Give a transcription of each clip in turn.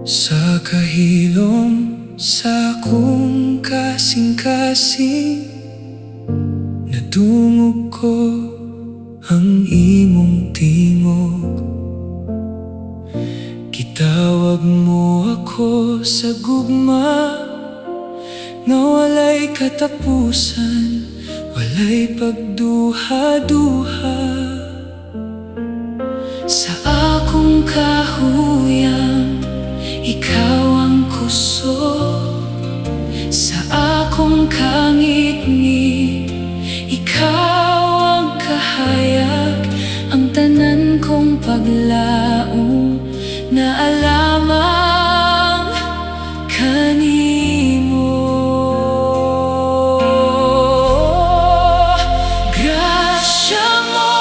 Sa kahilom sa akong kasing-kasing, nadungog ko ang imong tingog. Gitawag mo ako sa gugma nga walay katapusan, walay pagduha-duha. Sa akong kahuyang ikaw ang kusog, sa akong kangit-ngit ikaw ang kahayag. Ang tanan kong paglaom na alamang kanimo. Grasya mo,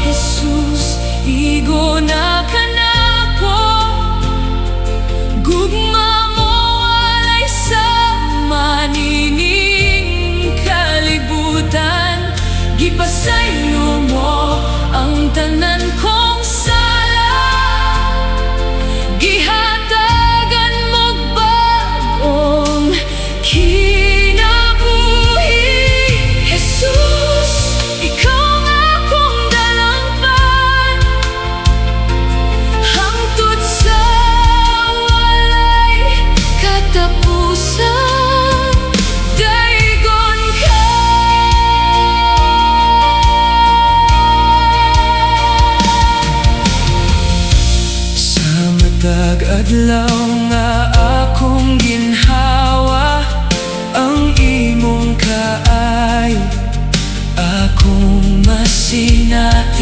Jesus, igo na kanako. Gugma mo walay sa manining kalibutan. Gipasaylo mo ang tanan kong sala. Gihatagan mo'g bag-ong kinabuhi. Jesus, ikaw ang akong dalangpan, hangtod sa walay katapusan. Daigon ka. Sa matag adlaw nga akong ginhawa ang imong kaayo, akong masinati.